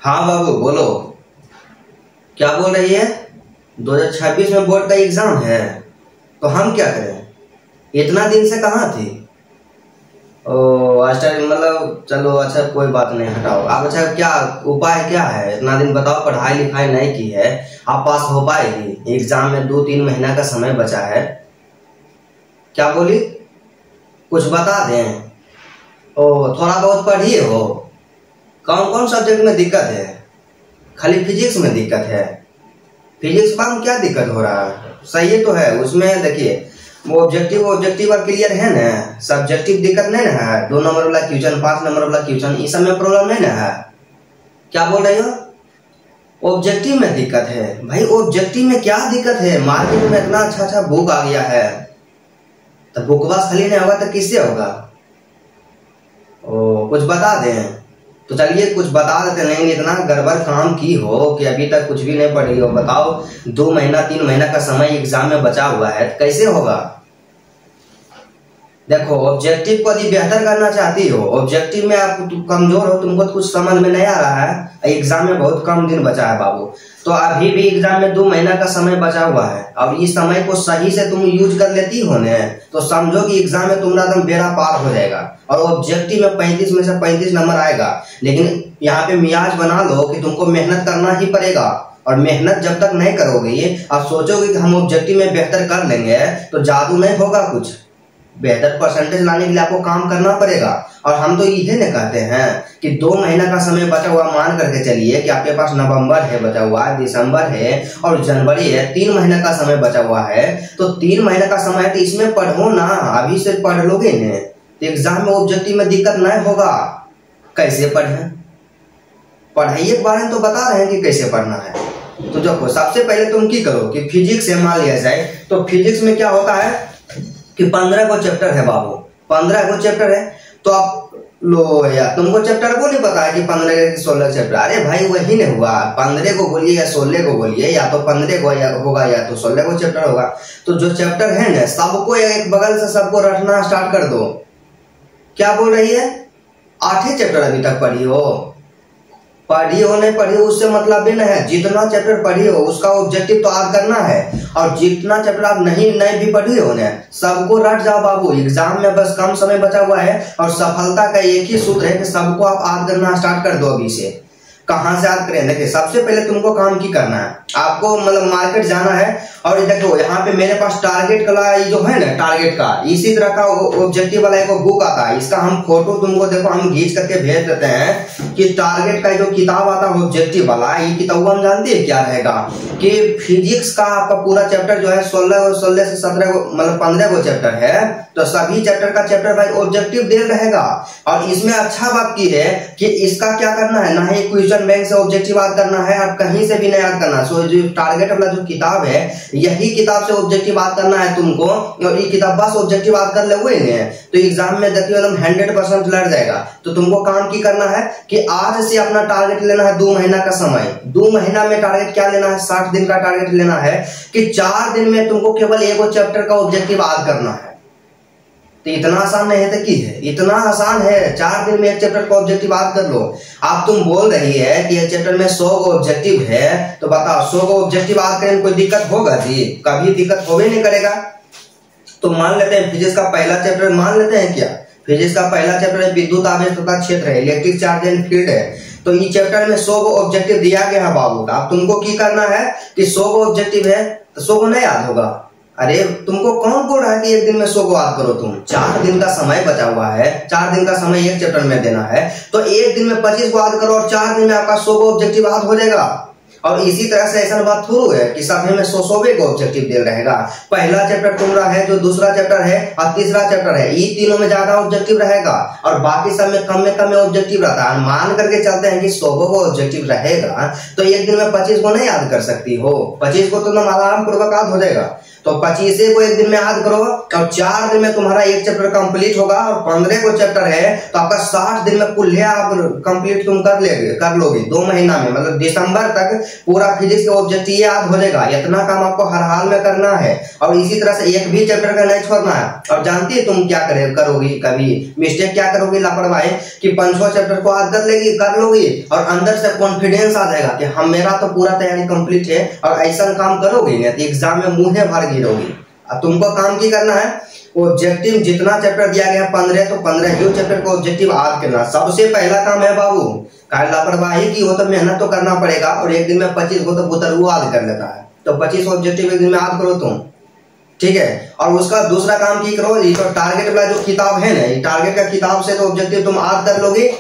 हाँ बाबू बोलो। क्या बोल रही है? 2026 में बोर्ड का एग्जाम है तो हम क्या करें? इतना दिन से कहाँ थी? ओ अच्छा, मतलब चलो अच्छा कोई बात नहीं, हटाओ आप। अच्छा क्या उपाय क्या है? इतना दिन बताओ, पढ़ाई लिखाई नहीं की है, आप पास हो पाएगी? एग्जाम में 2-3 महीना का समय बचा है। क्या बोली? कुछ बता दें? ओ थोड़ा बहुत पढ़िए हो? कौन कौन सब्जेक्ट में दिक्कत है? खाली फिजिक्स में दिक्कत है? फिजिक्स में क्या दिक्कत हो रहा है? सही तो है उसमें, देखिए वो ऑब्जेक्टिव और क्लियर है ना। सब्जेक्टिव दिक्कत नहीं ना है? 2 नंबर वाला क्वेश्चन, 5 नंबर वाला क्वेश्चन, इस सब में प्रॉब्लम नहीं ना है? क्या बोल रहे हो? ऑब्जेक्टिव में दिक्कत है? भाई ऑब्जेक्टिव में क्या दिक्कत है? मार्केट में इतना अच्छा अच्छा बुक आ गया है, तो बुकवास खाली नहीं होगा तो किससे होगा? ओ कुछ बता दें तो चलिए कुछ बता देते। नहीं इतना गड़बड़ काम की हो कि अभी तक कुछ भी नहीं पढ़ी हो, बताओ 2 महीना 3 महीना का समय एग्जाम में बचा हुआ है, कैसे होगा? देखो ऑब्जेक्टिव को यदि बेहतर करना चाहती हो, ऑब्जेक्टिव में आप कमजोर हो, तुमको तो कुछ समझ में नहीं आ रहा है, एग्जाम में बहुत कम दिन बचा है बाबू, तो अभी भी एग्जाम में 2 महीना का समय बचा हुआ है और इस समय को सही से तुम यूज कर लेती हो ने, तो समझो कि एग्जाम में तुम्हारा एकदम बेड़ा पार हो जाएगा और ऑब्जेक्टिव में 35 में से 35 नंबर आएगा। लेकिन यहाँ पे मियाज बना लो कि तुमको मेहनत करना ही पड़ेगा, और मेहनत जब तक नहीं करोगे, आप सोचोगे कि हम ऑब्जेक्टिव में बेहतर कर लेंगे, तो जादू नहीं होगा। कुछ बेहतर परसेंटेज लाने के लिए आपको काम करना पड़ेगा। और हम तो यही न कहते हैं कि 2 महीना का समय बचा हुआ, मान करके चलिए कि आपके पास नवंबर है बचा हुआ, दिसंबर है और जनवरी है, 3 महीना का समय बचा हुआ है, तो 3 महीना का समय है तो इसमें पढ़ो ना। अभी से पढ़ लोगे न तो एग्जाम में ऑब्जेक्टिव में दिक्कत नहीं होगा। कैसे पढ़े? पढ़ाई के बारे में तो बता रहे हैं कि कैसे पढ़ना है। तो देखो सबसे पहले तुम की करो कि फिजिक्स से मान लिया जाए, तो फिजिक्स में क्या होता है कि 15 को चैप्टर है बाबू, 15 को चैप्टर है, तो आप लो यार, तुमको चैप्टर को नहीं पता है कि 15 के 16 चैप्टर? अरे भाई वही नहीं हुआ, 15 को बोलिए या 16 को बोलिए, या तो 15 को होगा या तो 16 को चैप्टर होगा। तो जो चैप्टर है ना, सबको एक बगल से सबको रटना स्टार्ट कर दो। क्या बोल रही है? 8 चैप्टर अभी तक पढ़ी हो? पढ़ी हो नहीं पढ़ी हो उससे मतलब भी नहीं है, जितना चैप्टर पढ़ी हो उसका ऑब्जेक्टिव तो याद करना है, और जितना चैप्टर आप नहीं भी पढ़ी हो ना, सबको रट जाओ बाबू। एग्जाम में बस कम समय बचा हुआ है और सफलता का एक ही सूत्र है कि सबको आप याद करना स्टार्ट कर दो। अभी से कहां से याद करें? देखिए सबसे पहले तुमको काम की करना है, आपको मतलब मार्केट जाना है, और देखो यहाँ पे मेरे पास टारगेट का जो है ना, टारगेट का इसी तरह का ऑब्जेक्टिव वाला एक बुक आता है, इसका हम फोटो तुमको देखो हम खींच करके भेज देते हैं कि टारगेट का जो किताब आता है ऑब्जेक्टिव वाला, ये किताब हम जानते हैं क्या रहेगा कि फिजिक्स का आपका पूरा चैप्टर जो है 16 से 17 को मतलब 15 को चैप्टर है, तो सभी चैप्टर का चैप्टर वाइज ऑब्जेक्टिव दे रहेगा। और इसमें अच्छा बात की है कि इसका क्या करना है, ना ही क्वेश्चन बैंक से ऑब्जेक्टिव याद करना है और कहीं से भी नहीं याद करना। सो जो टारगेट वाला जो किताब है, यही किताब से ऑब्जेक्टिव याद करना है तुमको, और ये किताब बस ऑब्जेक्टिव याद कर लोगे ना तो एग्जाम में देखिए एकदम 100% लड़ जाएगा। तो तुमको काम की करना है कि आज से अपना टारगेट लेना है 2 महीना का समय। 2 महीना में टारगेट क्या लेना है? 60 दिन का टारगेट लेना है कि 4 दिन में तुमको केवल एक चैप्टर का ऑब्जेक्टिव याद करना है। तो इतना आसान नहीं है तो की है? इतना आसान है, 4 दिन में एक चैप्टर का ऑब्जेक्टिव याद कर लो। आप तुम बोल रही है कि एक चैप्टर में 100 ऑब्जेक्टिव है, तो बताओ 100 ऑब्जेक्टिव याद करने में कोई दिक्कत होगा जी? कभी दिक्कत होवे नहीं करेगा। तो मान लेते हैं फिजिक्स का पहला चैप्टर, मान लेते हैं क्या, फिजिक्स का पहला चैप्टर है विद्युत आवेश तथा क्षेत्र है, इलेक्ट्रिक चार्ज एंड फील्ड है। तो इस चैप्टर में 100 ऑब्जेक्टिव दिया गया है बाबू। अब तुमको की करना है कि 100 ऑब्जेक्टिव है तो 100 को नहीं याद होगा? अरे तुमको कौन बोल रहा है कि एक दिन में 100 को याद करो? तुम 4 दिन का समय बचा हुआ है, 4 दिन का समय एक चैप्टर में देना है, तो एक दिन में 25 को याद करो और 4 दिन में आपका 100 को ऑब्जेक्टिव याद हो जाएगा। और इसी तरह से ऐसा बात थोड़ा है कि सभी में 100 को ऑब्जेक्टिव दे रहेगा। पहला चैप्टर तुम्हारा है, जो दूसरा चैप्टर है और तीसरा चैप्टर है, ये तीनों में ज्यादा ऑब्जेक्टिव रहेगा और बाकी सब में कम ऑब्जेक्टिव रहता है। मान करके चलते हैं कि 100 को ऑब्जेक्टिव रहेगा, तो एक दिन में 25 को नहीं याद कर सकती हो, 25 को तो आराम पूर्वक याद हो जाएगा। तो 25 को एक दिन में याद करो और 4 दिन में तुम्हारा एक चैप्टर कंप्लीट होगा और 15 को चैप्टर है तो आपका 60 दिन में कुल आप कंप्लीट तुम कर लोगे 2 महीना में, मतलब दिसंबर तक पूरा फिजिक्स का ऑब्जेक्टिव याद हो जाएगा। इतना काम आपको हर हाल में करना है और इसी तरह से एक भी चैप्टर का नहीं छोड़ना है। और जानती है तुम क्या करोगी, कभी मिस्टेक क्या करोगी, लापरवाही, कि 5 चैप्टर को याद कर लोगी और अंदर से कॉन्फिडेंस आ जाएगा कि हम मेरा तो पूरा तैयारी कंप्लीट है और ऐसा काम करोगी ना तो एग्जाम में मुंह भर गिरोगी। तुमको काम की करना है, ऑब्जेक्टिव जितना चैप्टर दिया गया 15 तो 15 ही चैप्टर को ऑब्जेक्टिव याद करना सबसे पहला काम है बाबू। लापरवाही की हो तो मेहनत तो करना पड़ेगा और एक दिन में 25 हो तो बुतरू याद कर लेता है, तो 25 ऑब्जेक्टिव एक दिन में याद करो तुम, ठीक है। और उसका दूसरा काम की करो, ये तो टारगेट वाला जो किताब है ना, ये टारगेट का किताब से तो ऑब्जेक्टिव तुम याद कर लोगे।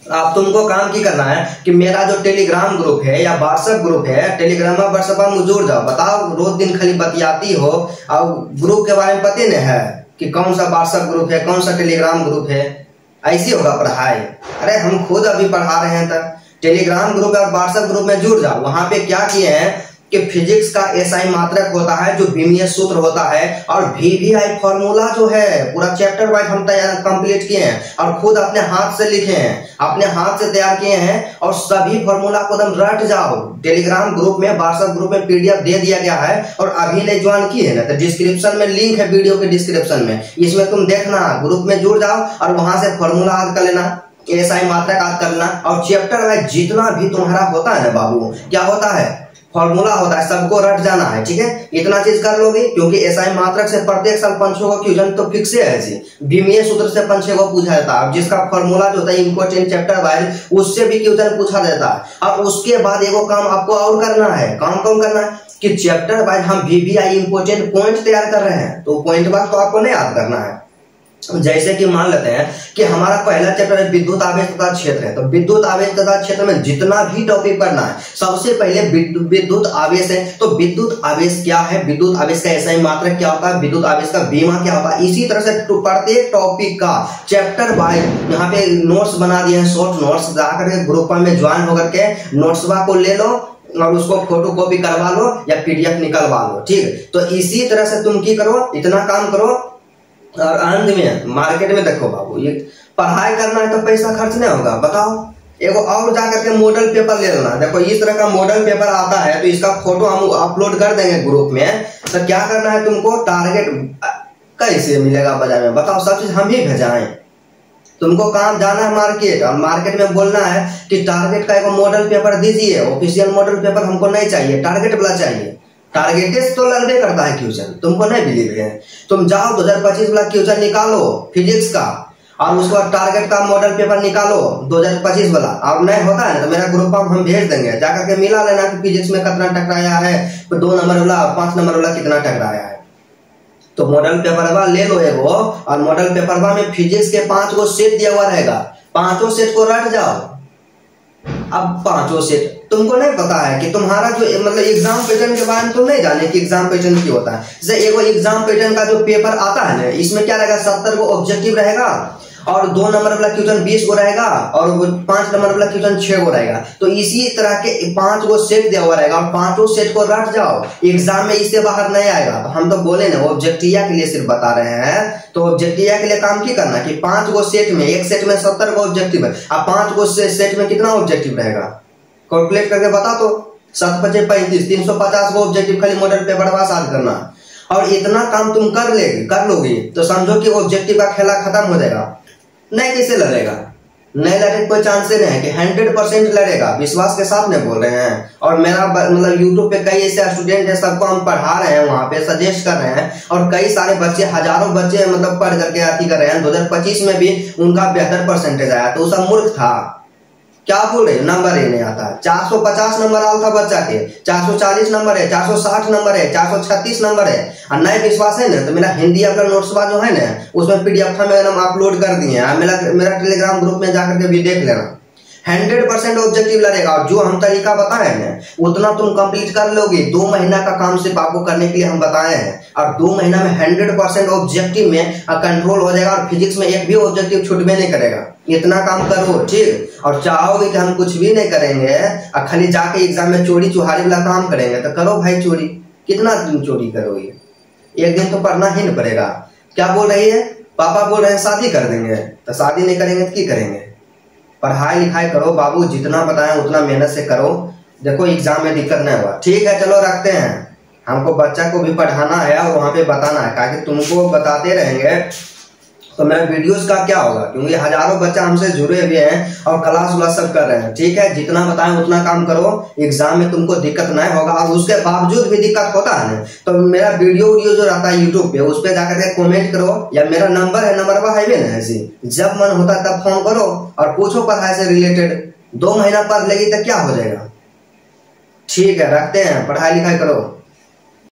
अब तुमको काम की करना है कि मेरा जो टेलीग्राम ग्रुप है या व्हाट्सएप ग्रुप है, टेलीग्राम में व्हाट्सएप में जुड़ जाओ। बताओ रोज दिन खाली बतियाती हो और ग्रुप के बारे में पता नहीं है कि कौन सा व्हाट्सएप ग्रुप है, कौन सा टेलीग्राम ग्रुप है, ऐसी होगा पढ़ाई। अरे हम खुद अभी पढ़ा रहे हैं, तक टेलीग्राम ग्रुप और व्हाट्सएप ग्रुप में जुड़ जाओ। वहां पे क्या किए हैं कि फिजिक्स का एसआई मात्रक होता है जो बीमीय सूत्र होता है और वीवीआई फॉर्मूला जो है पूरा चैप्टर वाइज हम तैयार कंप्लीट किए हैं और खुद अपने हाथ से लिखे हैं, अपने हाथ से तैयार किए हैं और सभी फॉर्मूला को एकदम रट जाओ। टेलीग्राम ग्रुप में, व्हाट्सएप ग्रुप में पीडीएफ दे दिया गया है और अभी नहीं ज्वाइन किए ना तो डिस्क्रिप्शन में लिंक है, वीडियो के डिस्क्रिप्शन में, इसमें तुम देखना, ग्रुप में जुड़ जाओ और वहां से फॉर्मूला याद कर लेना, एसआई मात्रक याद कर लेना और चैप्टर वाइज जितना भी तुम्हारा होता है ना बाबू, क्या होता है फॉर्मूला होता है, सबको रट जाना है, ठीक है। इतना चीज कर लोगे क्योंकि एसआई मात्रक से प्रत्येक साल 5 को क्वेश्चन तो फिक्स है जी, बीमीय सूत्र से 5 को पूछा जाता है, जिसका फॉर्मूला जो होता है इंपॉर्टेंट चैप्टर वाइज उससे भी क्वेश्चन पूछा जाता है। और उसके बाद एगो काम आपको और करना है, काम कौन करना है कि चैप्टर वाइज हम वीवीआई इंपॉर्टेंट पॉइंट तैयार कर रहे हैं तो पॉइंट बाद तो आपको नहीं याद करना है। जैसे कि मान लेते हैं कि हमारा पहला चैप्टर है विद्युत आवेश तथा क्षेत्र है, तो विद्युत आवेश तथा क्षेत्र में जितना भी टॉपिक पढ़ना है सबसे पहले विद्युत आवेश है। तो विद्युत आवेश क्या है, विद्युत आवेश का एसआई मात्रक क्या होता है, विद्युत आवेश का बीमा क्या होता है, इसी तरह से प्रत्येक टॉपिक का चैप्टर वाइज यहाँ पे नोट्स बना दिए हैं, शॉर्ट नोट्स, जाकर के ग्रुप में ज्वाइन होकर के नोट्स को ले लो और उसको फोटो कॉपी करवा लो या पीडीएफ निकलवा लो, ठीक। तो इसी तरह से तुम की करो, इतना काम करो और अंत में मार्केट में देखो बाबू, ये पढ़ाई करना है तो पैसा खर्च नहीं होगा, बताओ। एगो और जाकर के मॉडल पेपर ले लेना, देखो इस तरह का मॉडल पेपर आता है तो इसका फोटो हम अपलोड कर देंगे ग्रुप में। तो क्या करना है तुमको, टारगेट कैसे मिलेगा बाजार में, बताओ, सब चीज हम ही भेजाएं। तुमको काम जाना है मार्केट और मार्केट में बोलना है कि टारगेट का एक मॉडल पेपर दीजिए, ऑफिशियल मॉडल पेपर हमको नहीं चाहिए, टारगेट वाला चाहिए। टारगेटेड तो लड़बे करता है क्वेश्चन, तुमको नहीं बिलीव है, तुम जाओ 2025 वाला क्वेश्चन निकालो फिजिक्स का और उसको टारगेट का मॉडल पेपर निकालो 2025 वाला। अब नहीं होता है तो मेरा ग्रुप हम भेज देंगे, जाकर के मिला लेना कि फिजिक्स में कितना टकराया है, 2 नंबर वाला 5 नंबर वाला कितना टकराया है। तो मॉडल पेपर ले लो एगो और मॉडल पेपर में फिजिक्स के 5 गो सेट दिया हुआ रहेगा, 5 सेट को रट जाओ। अब 5 सेट तुमको नहीं पता है कि तुम्हारा जो मतलब एग्जाम पैटर्न के बारे में तुम नहीं जाने कि एग्जाम पैटर्न क्या होता है। जैसे एगो एग्जाम पैटर्न का जो पेपर आता है ना, इसमें क्या रहेगा, 70 को ऑब्जेक्टिव रहेगा और 2 नंबर वाला क्वेश्चन 20 को रहेगा और 5 नंबर वाला क्वेश्चन 6 को रहेगा। तो इसी तरह के 5 को सेट दिया हुआ रहेगा और 5 सेट को रट जाओ, एग्जाम में इससे बाहर नहीं आएगा। तो हम तो बोले ना ऑब्जेक्टिव के लिए सिर्फ बता रहे हैं, तो ऑब्जेक्टिव के लिए काम की करना कि 5 को सेट में, एक सेट में 70 को ऑब्जेक्टिव है, अब 5 को सेट में कितना ऑब्जेक्टिव रहेगा, कैलकुलेट करके बता। तो 7 × 5 = 35, 350 को ऑब्जेक्टिव खाली मॉडल पेपर पास याद करना। और इतना काम तुम कर लोगे तो समझो कि ऑब्जेक्टिव का खेला खत्म हो जाएगा। नहीं कैसे लड़ेगा, नहीं लड़े कोई चांस नहीं है कि 100% लड़ेगा, विश्वास के साथ नहीं बोल रहे हैं। और मेरा मतलब यूट्यूब पे कई ऐसे स्टूडेंट है, सबको हम पढ़ा रहे हैं, वहां पे सजेस्ट कर रहे हैं और कई सारे बच्चे, हजारों बच्चे मतलब पढ़ करके अति कर रहे हैं। 2025 में भी उनका बेहतर परसेंटेज आया, तो सब मूर्ख था, क्या बोल रहे, नंबर ही नहीं आता। 450 नंबर आल था बच्चा के, 440 नंबर है, 460 नंबर है, 436 नंबर है। और नए विश्वास है ना तो मेरा हिंदी अपना नोट्स जो है ना उसमें पीडीएफ में हम अपलोड कर दिए हैं, मेरा टेलीग्राम ग्रुप में जाकर के भी देख लेना। 100% ऑब्जेक्टिव लड़ेगा और जो हम तरीका बताए हैं उतना तुम कंप्लीट कर लोगे। 2 महीना का काम सिर्फ आपको करने के लिए हम बताए हैं और 2 महीना में 100% ऑब्जेक्टिव में कंट्रोल हो जाएगा और फिजिक्स में एक भी ऑब्जेक्टिव छूटबे नहीं करेगा। इतना काम करो, ठीक। और चाहोगे कि हम कुछ भी नहीं करेंगे और खाली जाके एग्जाम में चोरी चुहारी वाला काम करेंगे तो करो भाई चोरी, कितना तुम चोरी करोगे? एक दिन तो पढ़ना ही न पड़ेगा। क्या बोल रही है? पापा बोल रहे हैं शादी कर देंगे। तो शादी नहीं करेंगे तो क्या करेंगे? पढ़ाई लिखाई करो बाबू, जितना बताएं उतना मेहनत से करो। देखो एग्जाम में दिक्कत नहीं हुआ, ठीक है चलो रखते हैं। हमको बच्चा को भी पढ़ाना है और वहां पे बताना है, ताकि तुमको बताते रहेंगे तो मेरा वीडियोस का क्या होगा, क्योंकि हजारों बच्चा हमसे जुड़े हुए हैं और क्लास व्लास सब कर रहे हैं। ठीक है, जितना बताएं उतना काम करो, एग्जाम में तुमको दिक्कत नहीं होगा। और उसके बावजूद भी दिक्कत होता है ना, तो मेरा वीडियो जो रहता है यूट्यूब पे, उस पर जाकर के कमेंट करो, या मेरा नंबर है, नंबर पर है ना ऐसे, जब मन होता तब फोन करो और पूछो पढ़ाई से रिलेटेड। 2 महीना पढ़ लेगी तो क्या हो जाएगा। ठीक है रखते हैं, पढ़ाई लिखाई करो।